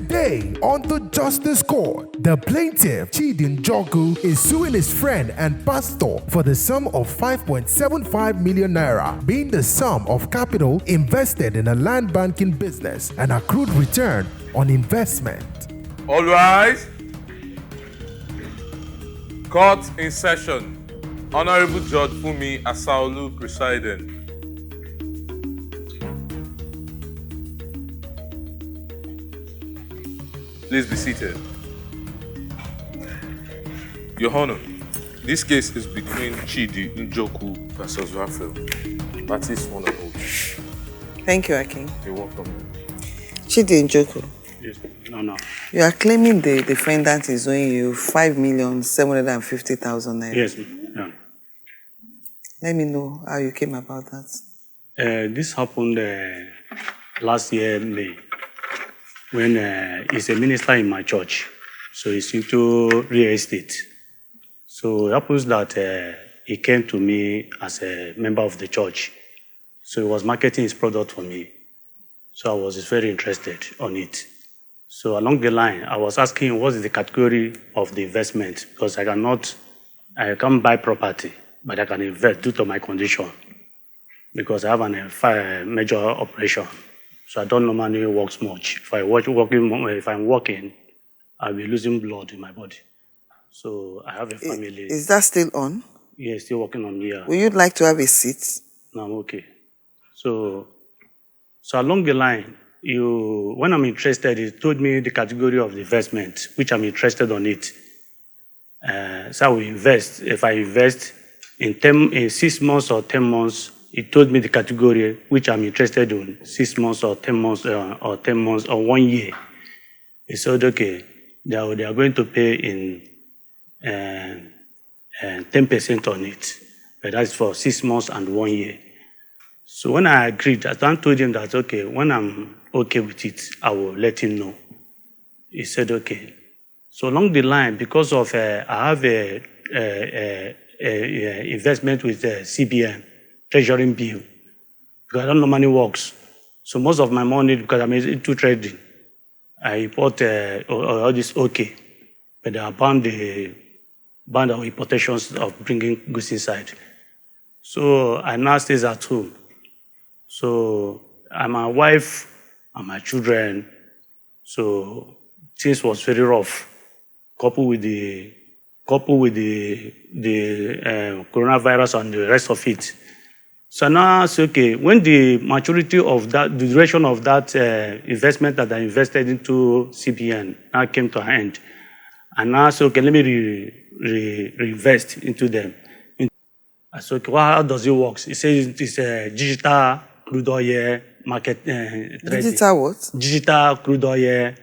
Today on the Justice Court, the plaintiff, Judicial, is suing his friend and pastor for the sum of 5.75 million naira, being the sum of capital invested in a land banking business and accrued return on investment. All rise. Court in session. Honorable Judge Fumi Asaolu presiding. Please be seated. Your Honor, this case is between Chidi Njoku versus Raphael. That is one of those. Thank you, Akin. You're welcome. Chidi Njoku. Yes. No. You are claiming the defendant is owing you 5,750,000 naira. Yes, yeah. Let me know how you came about that. This happened last year, May, when he's a minister in my church. So he's into real estate. So it happens that he came to me as a member of the church. So he was marketing his product for me. So I was very interested on it. So along the line, I was asking him what is the category of the investment, because I can't buy property, but I can invest due to my condition, because I have a major operation. So I don't normally work much. If I'm working, I'll be losing blood in my body. So I have a family. Is that still on? Yeah, still working on here. Would you like to have a seat? No, I'm okay. So along the line, when I'm interested, he told me the category of the investment, which I'm interested on it. So I will invest. If I invest in 6 months or 10 months, he told me the category which I'm interested in, 6 months or 10 months or 10 months or 1 year. He said, okay, they are going to pay in 10% on it, but that's for 6 months and 1 year. So when I agreed, I told him that, okay, when I'm okay with it, I will let him know. He said, okay. So along the line, because of I have a investment with CBN, treasury bill, because I don't normally work. So most of my money, because I'm into trading, I bought all this okay, but I banned our importations of bringing goods inside. So I now stay at home. So I'm my wife and my children. So things was very rough, coupled with the coronavirus and the rest of it. So now I say, okay, when the maturity of that, the duration of that investment that I invested into CBN now came to an end, and now I say, okay, let me reinvest into them. I said, okay, well, how does it work? He says it's a digital crude oil market trading. Digital what? Digital crude oil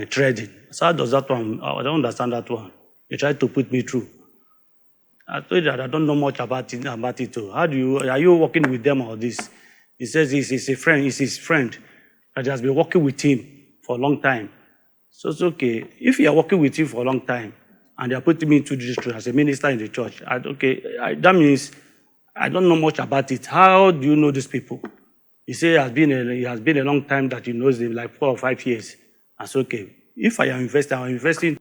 trading. So how does that one? I don't understand that one. He tried to put me through. I told you that I don't know much about it too. Are you working with them or this? He says he's his friend that has been working with him for a long time. So it's okay. If you are working with him for a long time and they are putting me into Judicial as a minister in the church, that means I don't know much about it. How do you know these people? He said it has been a long time that he knows them, like 4 or 5 years. I said, okay, if I am investing,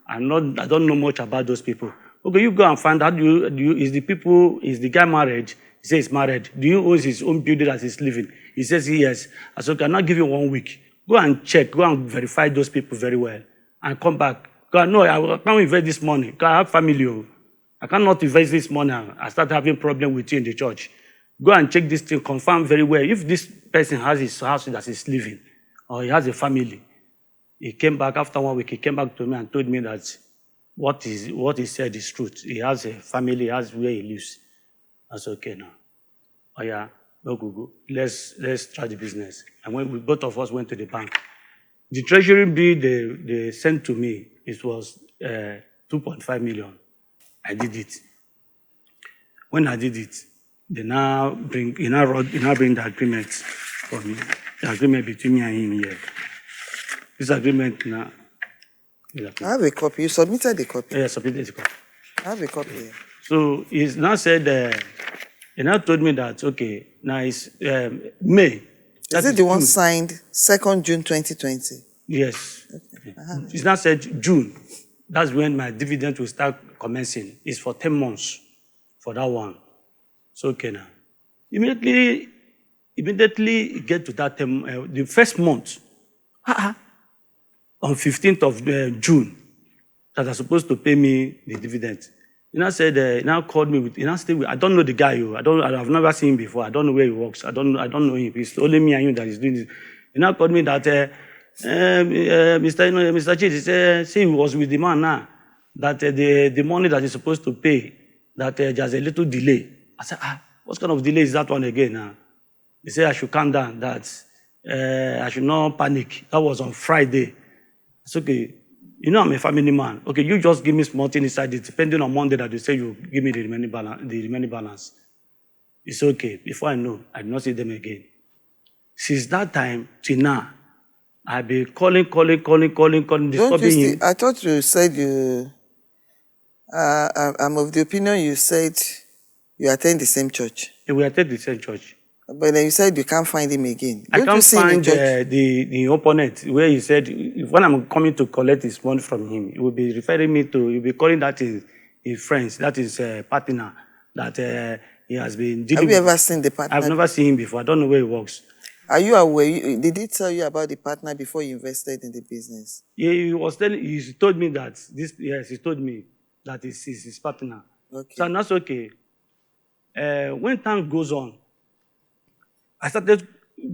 I don't know much about those people. Okay, you go and find out, is the guy married? He says he's married. Do you own his own building that he's living? He says yes. I said, okay, I'm not giving you 1 week. Go and check, go and verify those people very well and come back. God, no, I can't invest this money because I have family. I cannot invest this money. I start having problem with you in the church. Go and check this thing, confirm very well. If this person has his house that he's living or he has a family, he came back after 1 week, he came back to me and told me that what he said is truth. He has a family, he has where he lives. I said, okay now. Oh yeah, go. Let's try the business. And when both of us went to the bank, the treasury bill they sent to me, it was 2.5 million. I did it. When I did it, they now bring the agreement for me. The agreement between me and him here. This agreement now. I have a copy. You submitted the copy. Yeah, I submitted the copy. I have a copy here. So he's now said, he now told me that, okay, now it's May. Is it the one signed 2nd June 2020? Yes. It's now said June. That's when my dividend will start commencing. It's for 10 months for that one. So, okay now. Immediately get to that the first month, on 15th of June, that are supposed to pay me the dividend. He now said, he now called me he now stayed with, I don't know the guy, I've never seen him before. I don't know where he works. I don't know him. It's only me and him that is doing this. He now called me that, Mr. Chidi, he was with the man now, that the money that he's supposed to pay, that there's a little delay. I said, what kind of delay is that one again now? He said I should calm down, that I should not panic. That was on Friday. It's okay. You know I'm a family man. Okay, you just give me small thing inside it, depending on Monday that you say you give me the remaining balance. It's okay. Before I know, I did not see them again. Since that time till now, I've been calling, disturbing him. I thought you said I'm of the opinion you said you attend the same church. Yeah, we attend the same church. But then you said you can't find him again. I can't find the opponent where he said, when I'm coming to collect his money from him, he will be referring me to, he'll be calling that his friends, that is partner, that he has been dealing with. Have you ever seen the partner? I've never seen him before. I don't know where he works. Are you aware? Did he tell you about the partner before you invested in the business? Yeah, he told me that, he told me that he's his partner. Okay. So that's okay. When time goes on, I started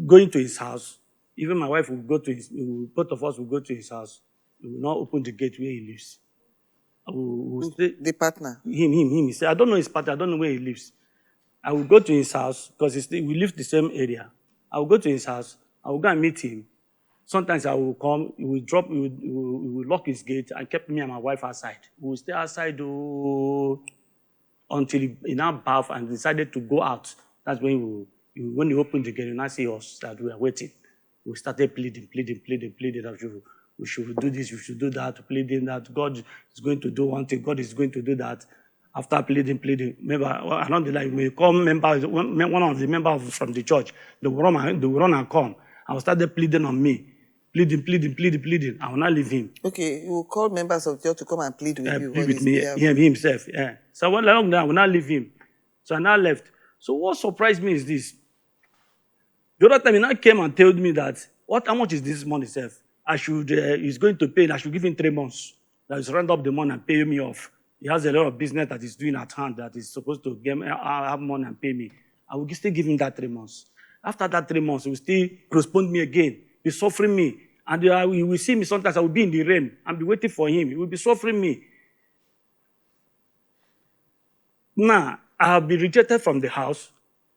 going to his house. Even my wife would go to both of us would go to his house. We will not open the gate where he lives. The partner? Him. He said, I don't know his partner, I don't know where he lives. I will go to his house, because we live the same area. I will go to his house, I will go and meet him. Sometimes I will come, he will lock his gate and kept me and my wife outside. We will stay outside until he now bath and decided to go out. That's when he opened the gate, you now see us that we are waiting. We started pleading that we should do this, we should do that, pleading that God is going to do one thing, God is going to do that. After pleading, remember, along the line, we call one of the members from the church, they will run and come. I will start pleading on me. Pleading. I will not leave him. Okay, you will call members of the church to come and plead with you. Plead with me, himself, yeah. So when I will not leave him. So I now left. So what surprised me is this. The other time he now came and told me that, how much is this money, self? He's going to pay, I should give him 3 months. That is round up the money and pay me off. He has a lot of business that he's doing at hand that is supposed to have money and pay me. I will still give him that 3 months. After that 3 months, he will still respond me again. Be suffering me. And he will see me sometimes. I will be in the rain and be waiting for him. He will be suffering me. Now, I have been rejected from the house,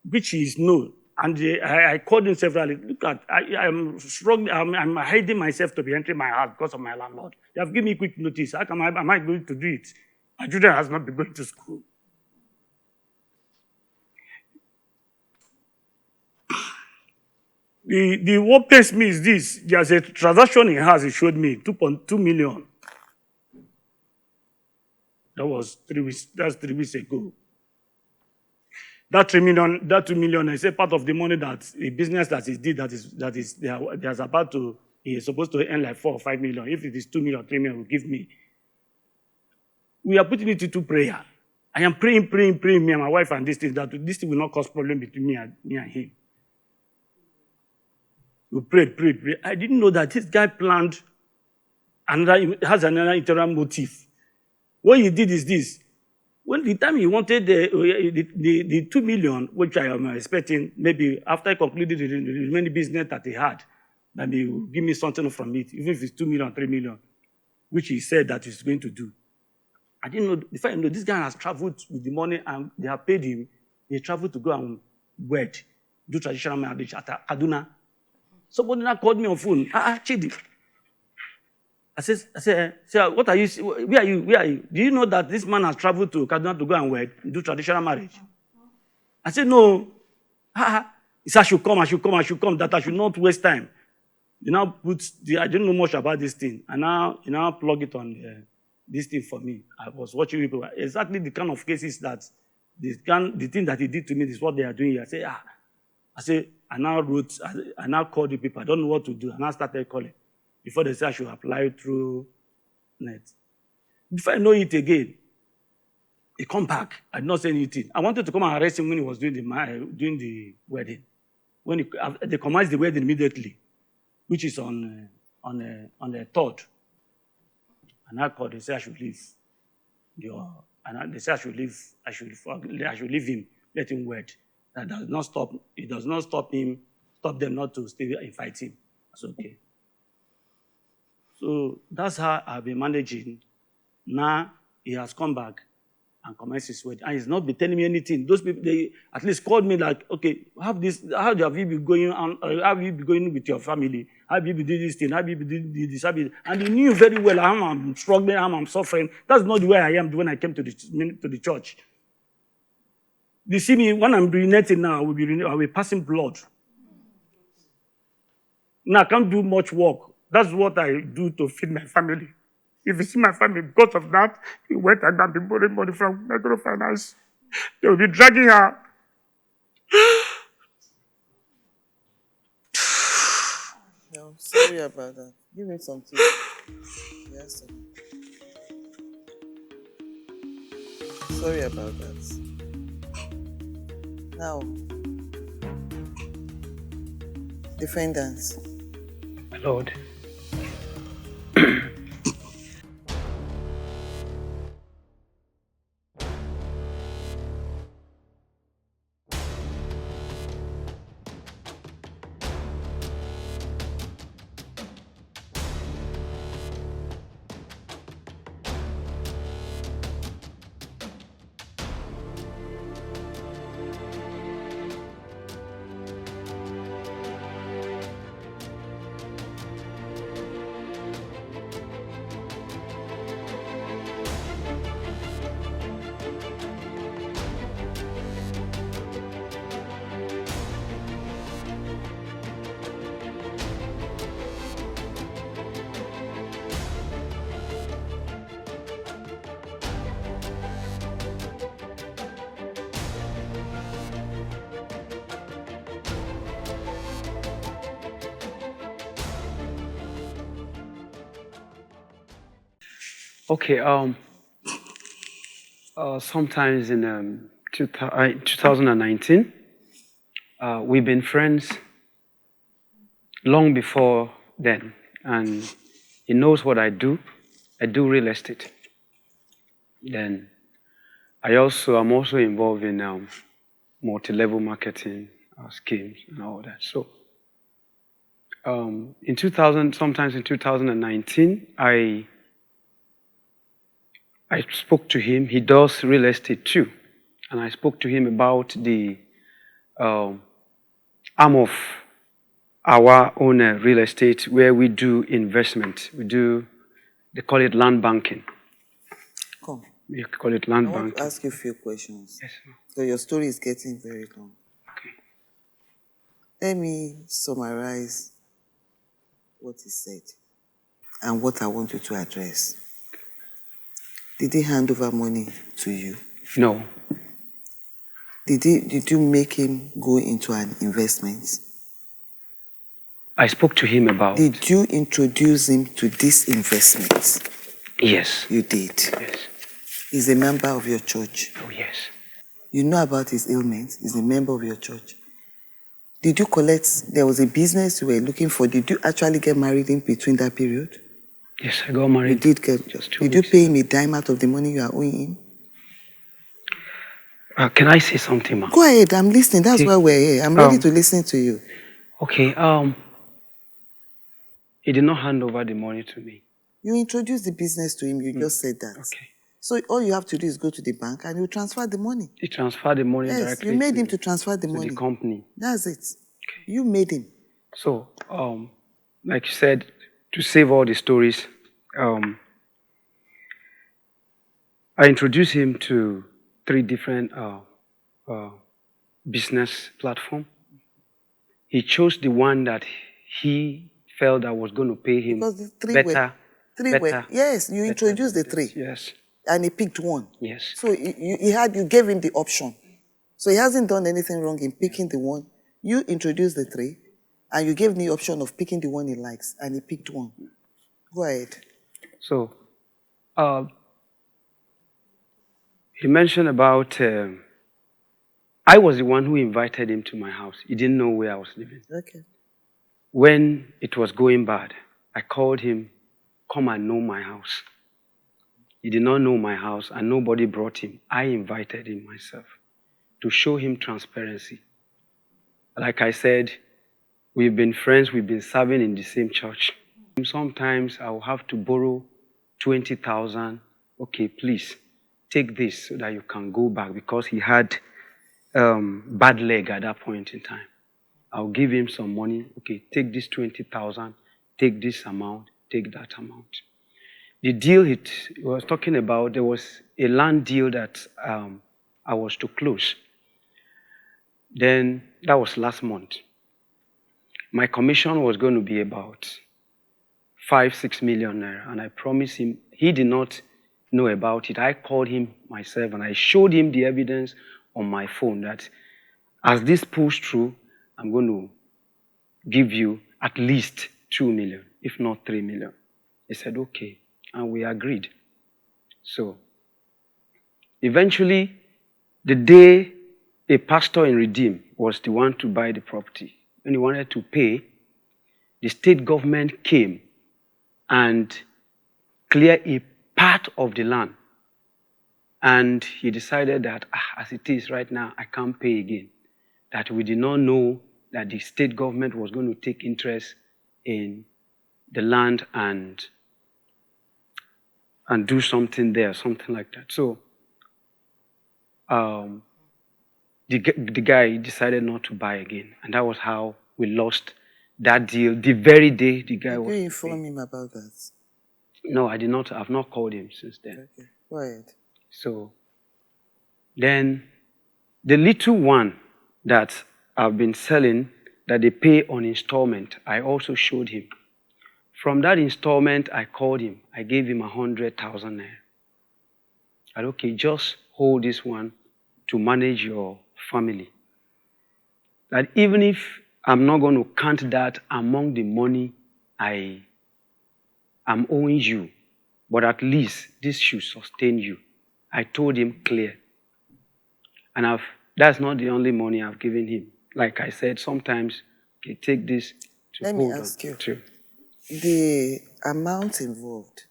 which is known. And I called him severally. Look at, I'm struggling. I'm hiding myself to be entering my house because of my landlord. They have given me quick notice. How am I going to do it? My children has not been going to school. The what pains me is this. There's a transaction he has, he showed me, 2.2 million. That was 3 weeks, that's 3 weeks ago. That 2 million is a part of the money that the business that he did he is supposed to earn like 4 or 5 million. If it is 2 million, 3 million, will give me. We are putting it into prayer. I am praying, me and my wife and this thing, that this thing will not cause problem between me and him. We prayed. I didn't know that this guy planned has another internal motive. What he did is this. When the time he wanted the 2 million, which I am expecting, maybe after I concluded the remaining business that he had, then he will give me something from it, even if it's 2 million, 3 million, which he said that he's going to do. I didn't know, if I know this guy has traveled with the money and they have paid him, he traveled to go and wed, do traditional marriage at Kaduna. Somebody now called me on phone. Chidi. I said, what are you? Where are you? Do you know that this man has traveled to Kaduna to go and wed, do traditional marriage? I said, no. He said, I should come, that I should not waste time. You now I didn't know much about this thing. And now, you now plug it on this thing for me. I was watching people. Exactly the kind of cases that, the thing that he did to me is what they are doing here. I now called the people. I don't know what to do. And I started calling. before they say I should apply through net. Before I know it again, he come back. I did not say anything. I wanted to come and arrest him when he was doing the wedding. When they commenced the wedding immediately, which is on the 3rd. And I called. They said I should leave. They said I should leave. I should leave him. Let him wed. That does not stop. It does not stop them not to stay and fight him. That's okay. So that's how I've been managing. Now he has come back and commenced his wedding. And he's not been telling me anything. Those people, they at least called me like, okay, how have you been going on? How have you been going with your family? How have you been doing this thing? How have you been doing this? And he knew very well how I'm struggling, how I'm suffering. That's not the way I am when I came to the church. You see me, when I'm urinating now, I will be passing blood. Now I can't do much work. That's what I do to feed my family. If you see my family, because of that, he went and got the money from microfinance. They will be dragging her. No, sorry about that. Give me something. Yes, sir. Sorry about that. Now, defendants. My lord. Okay, sometimes in 2019, we've been friends long before then, and he knows what I do. I do real estate. Then I'm also involved in multi-level marketing schemes and all that. So sometimes in 2019, I spoke to him. He does real estate too. And I spoke to him about the arm of our own real estate where we do investment. They call it land banking. Come. We call it land banking. I want to ask you a few questions. Yes, ma'am. So your story is getting very long. Okay. Let me summarize what he said and what I want you to address. Did he hand over money to you? No. Did you make him go into an investment? I spoke to him about... Did you introduce him to this investment? Yes. You did? Yes. He's a member of your church. Oh, yes. You know about his ailments. He's a member of your church. Did you collect... There was a business you were looking for. Did you actually get married in between that period? Yes, I got married. You did get... Just 2 Did weeks. you pay him a dime out of the money you are owing him? Can I say something, ma'am? Go ahead, I'm listening. That's Okay. why we're here. I'm ready to listen to you. Okay, he did not hand over the money to me. You introduced the business to him. You just said that. Okay. So all you have to do is go to the bank and you transfer the money. He transferred the money Yes, directly you made him to transfer the to money. the company. That's it. You made him. So, like you said, to save all the stories, I introduced him to 3 different business platforms. He chose the one that he felt that was going to pay him Because the 3 better. were... Yes, you introduced the 3. Yes. And he picked one. Yes. So you gave him the option. So he hasn't done anything wrong in picking the one. You introduced the 3, and you gave him the option of picking the one he likes, and he picked one. Go ahead. So, he mentioned about, I was the one who invited him to my house. He didn't know where I was living. Okay. When it was going bad, I called him, come and know my house. He did not know my house and nobody brought him. I invited him myself to show him transparency. Like I said, we've been friends, we've been serving in the same church. Sometimes I'll have to borrow 20,000. Okay, please take this so that you can go back, because he had bad leg at that point in time. I'll give him some money. Okay, take this 20,000, take this amount, take that amount. The deal he was talking about, there was a land deal that I was to close. Then that was last month. My commission was going to be about 5-6 million naira, and I promised him. He did not know about it. I called him myself and I showed him the evidence on my phone that as this pulls through, I'm going to give you at least 2 million, if not 3 million. He said, okay, and we agreed. So eventually, the day a pastor in Redeem was the one to buy the property, when he wanted to pay, the state government came and cleared a part of the land. And he decided that, as it is right now, I can't pay again. That we did not know that the state government was going to take interest in the land and do something there, something like that. So the guy decided not to buy again. And that was how we lost that deal. The very day the guy was... Did you inform him about that? No, I did not. I've not called him since then. Okay, go ahead. So then the little one that I've been selling that they pay on installment, I also showed him. From that installment, I called him. I gave him 100,000 naira. I said, okay, just hold this one to manage your family. That even if I'm not going to count that among the money I'm owing you, but at least this should sustain you. I told him clear. And that's not the only money I've given him. Like I said, sometimes you take this to Let hold me ask you, to. the amount involved,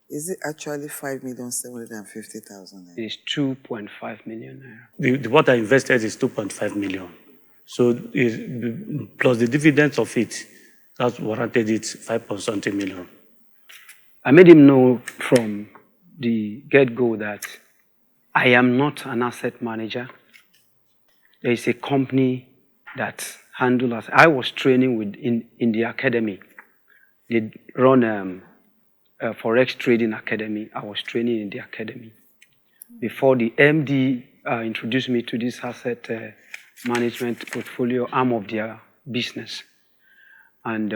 is it actually 5,750,000? It's 2.5 million naira. What I invested is 2.5 million. So plus the dividends of it, that's warranted it 5.something million. I made him know from the get-go that I am not an asset manager. There is a company that handles. I was training in the academy. They run a forex trading academy. I was training in the academy before the MD introduced me to this asset management portfolio arm of their business. And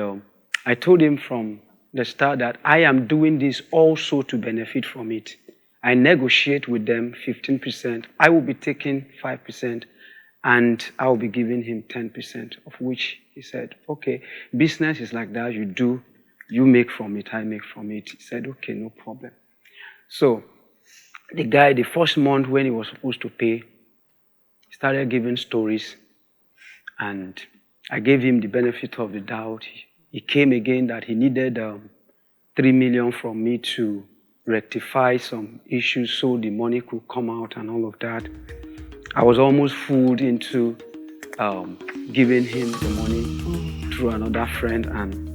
I told him from the start that I am doing this also to benefit from it. I negotiate with them 15%. I will be taking 5%, and I will be giving him 10%, of which he said, okay, business is like that. You make from it, I make from it. He said, okay, no problem. So the guy, the first month when he was supposed to pay, started giving stories, and I gave him the benefit of the doubt. He came again that he needed 3 million from me to rectify some issues so the money could come out and all of that. I was almost fooled into giving him the money through another friend, and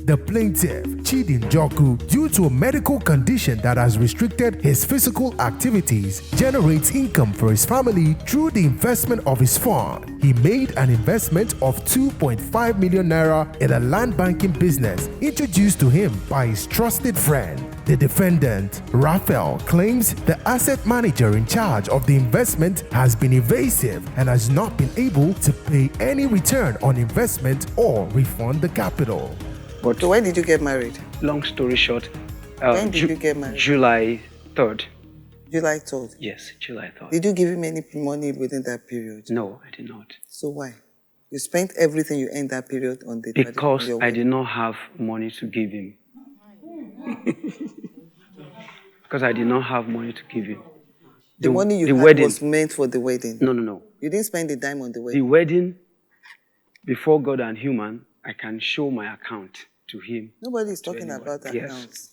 the plaintiff, Chidi Njoku, due to a medical condition that has restricted his physical activities, generates income for his family through the investment of his fund. He made an investment of 2.5 million naira in a land banking business introduced to him by his trusted friend. The defendant, Raphael, claims the asset manager in charge of the investment has been evasive and has not been able to pay any return on investment or refund the capital. But so when did you get married? Long story short, when did you get married? July 3rd. July 3rd? Yes, July 3rd. Did you give him any money within that period? No, I did not. So why? You spent everything you earned that period on the... Because I did not have money to give him. Because I did not have money to give him. The money you the had wedding was meant for the wedding. No. You didn't spend a dime on the The wedding. wedding, before God and human, I can show my account to him. Nobody is to talking anyone. about Yes. accounts.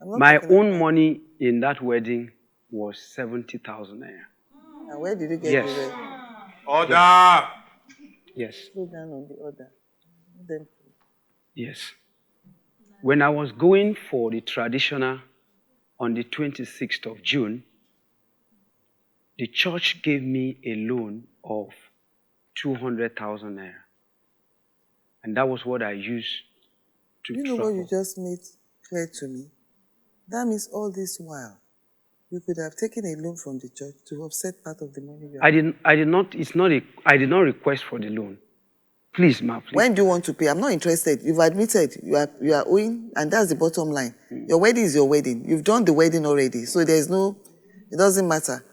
I'm not My talking own about- money in that wedding was 70,000 naira. And where did you get Yes. the rest? Order! Yes. Slow down on the order. Then Yes. When I was going for the traditional on the 26th of June, the church gave me a loan of 200,000 naira. And that was what I used to you know travel. what you just made clear to me? That means all this while, you could have taken a loan from the church to offset part of the money you have. I did not request for the loan. Please, ma, please. When do you want to pay? I'm not interested. You've admitted you are owing, and that's the bottom line. Your wedding is your wedding. You've done the wedding already, so it doesn't matter.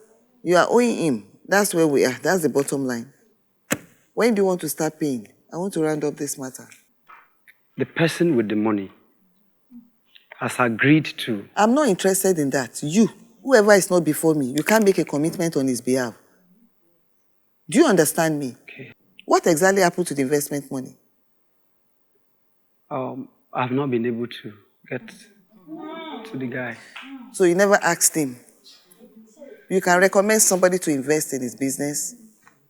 You are owing him. That's where we are. That's the bottom line. When do you want to start paying? I want to round up this matter. The person with the money has agreed to. I'm not interested in that. You, whoever is not before me, you can't make a commitment on his behalf. Do you understand me? Okay. What exactly happened to the investment money? I've not been able to get to the guy. So you never asked him. You can recommend somebody to invest in his business,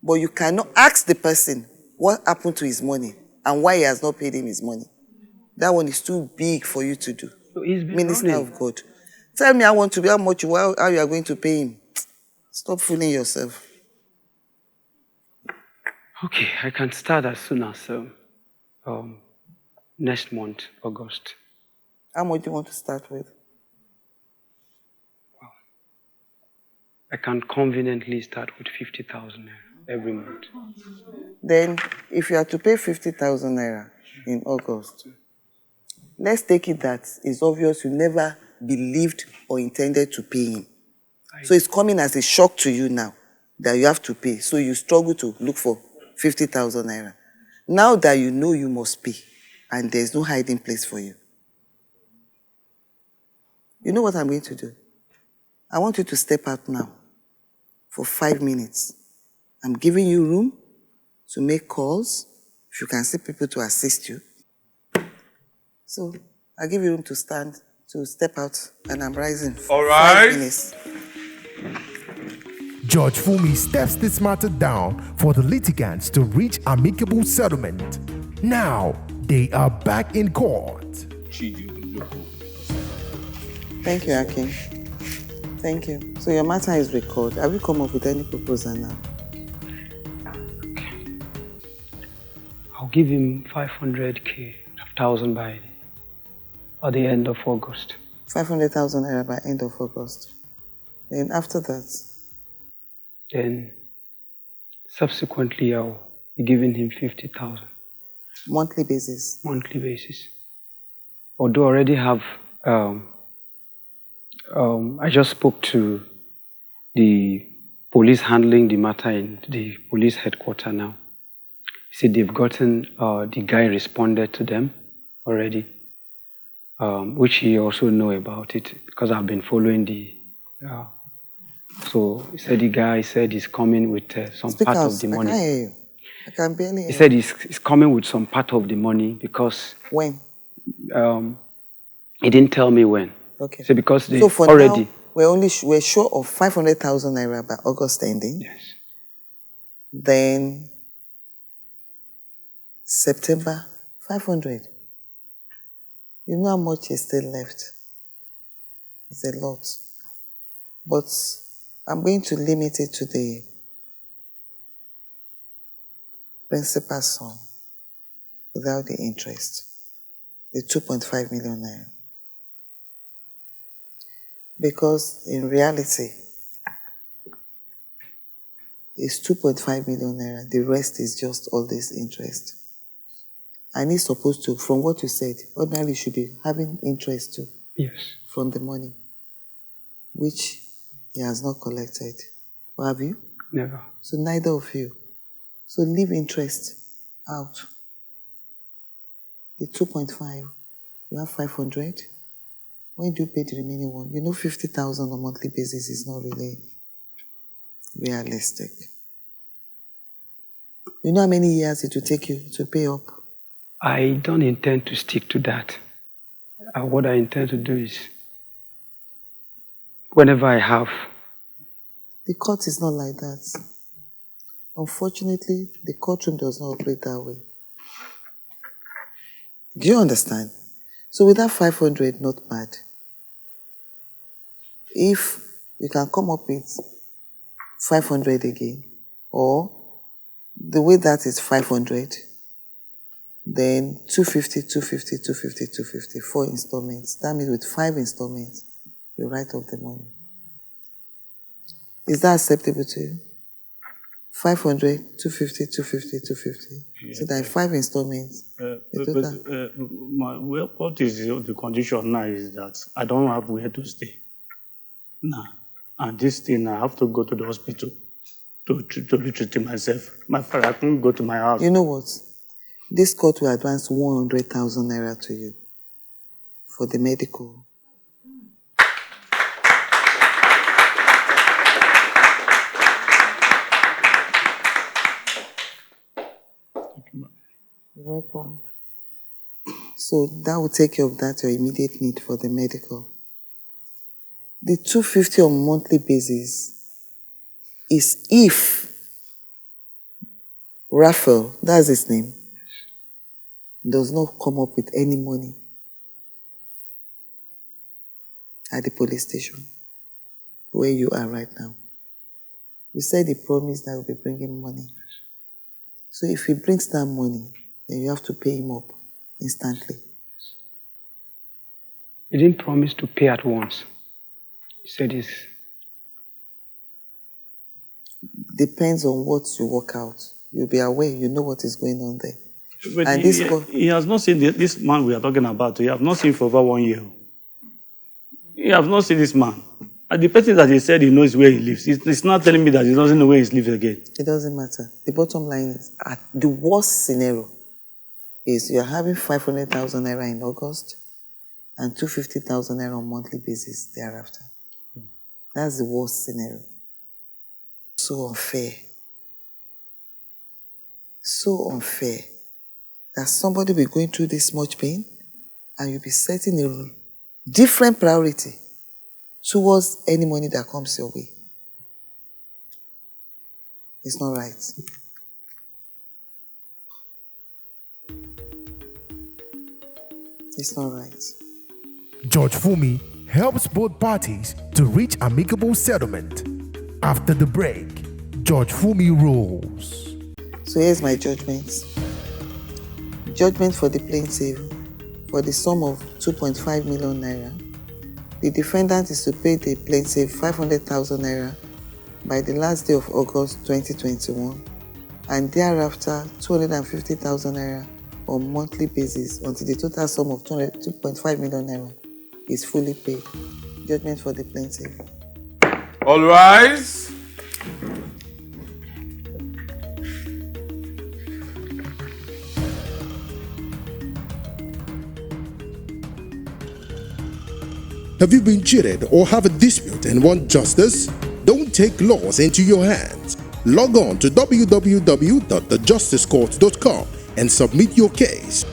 but you cannot ask the person what happened to his money and why he has not paid him his money. That one is too big for you to do. So he's been Minister running. of God. Tell me how much you are going to pay him. Stop fooling yourself. Okay, I can start as soon as next month, August. How much do you want to start with? I can conveniently start with 50,000 naira every month. Then, if you are to pay 50,000 naira in August, let's take it that it's obvious you never believed or intended to pay him. So it's coming as a shock to you now that you have to pay. So you struggle to look for 50,000 naira. Now that you know you must pay, and there's no hiding place for you, you know what I'm going to do? I want you to step out now for 5 minutes. I'm giving you room to make calls, if you can see people to assist you. So I'll give you room to step out, and I'm rising for All right. 5 minutes. Judge Fumi steps this matter down for the litigants to reach amicable settlement. Now, they are back in court. Chidi Njoku. Thank you, Akin. Thank you. So your matter is recorded. Have you come up with any proposal now? I'll give him 500K, 1,000 by the end of August. 500,000 naira by end of August. Then after that, Then subsequently I'll be giving him 50,000 monthly basis. monthly basis. Although I already have, I just spoke to the police handling the matter in the police headquarters now. He said they've gotten, the guy responded to them already, which he also know about it because I've been following the, so he said the guy said he's coming with some Speak part out. of the I money. can't hear you. I can barely hear He you. said he's coming with some part of the money because When? he didn't tell me when. Okay. So because they So for already. now, we're sure of 500,000 naira by August ending. Yes. Then September, 500. You know how much is still left? It's a lot. But I'm going to limit it to the principal sum without the interest, the 2.5 million naira. Because in reality, it's 2.5 million naira. The rest is just all this interest. And he's supposed to, from what you said, ordinarily should be having interest too. Yes. From the money, which he has not collected. Or have you? Never. So neither of you. So leave interest out. The 2.5, you have 500. When do you pay the remaining one? You know 50,000 on a monthly basis is not really realistic. You know how many years it will take you to pay up? I don't intend to stick to that. What I intend to do is, whenever I have. The court is not like that. Unfortunately, the courtroom does not operate that way. Do you understand? So with that 500, not bad. If you can come up with 500 again, or the way that is 500, then 250, 250, 250, 250, 4 installments. That means with 5 installments, you write off the money. Is that acceptable to you? 500, 250, 250, 250. Yeah. So that 5 installments. What is the condition now is that I don't have where to stay. Now, and this thing, I have to go to the hospital to treat myself. My father, I can't go to my house. You know what? This court will advance 100,000 naira to you for the medical. You're welcome. So that will take care of that, your immediate need for the medical. The 250 on a monthly basis is if Raphael, that's his name, does not come up with any money at the police station where you are right now. You said he promised that he will be bringing money. So if he brings that money, then you have to pay him up instantly. He didn't promise to pay at once. He said this. Depends on what you work out. You'll be aware, you know what is going on there. But and he has not seen this man we are talking about. He have not seen for over 1 year. He have not seen this man. And the person that he said he knows where he lives, he's not telling me that he doesn't know where he lives again. It doesn't matter. The bottom line is, at the worst scenario, is you're having 500,000 naira in August and 250,000 naira on a monthly basis thereafter. That's the worst scenario. So unfair. So unfair that somebody will be going through this much pain and you'll be setting a different priority towards any money that comes your way. It's not right. It's not right. Judge Fumi helps both parties to reach amicable settlement. After the break, Judge Fumi rules. So here's my judgment. Judgment for the plaintiff for the sum of 2.5 million naira. The defendant is to pay the plaintiff 500,000 naira by the last day of August 2021 and thereafter 250,000 naira on monthly basis until the total sum of 2.5 million naira is fully paid. Judgment for the plaintiff. All rise. Have you been cheated or have a dispute and want justice? Don't take laws into your hands. Log on to www.thejusticecourt.com and submit your case.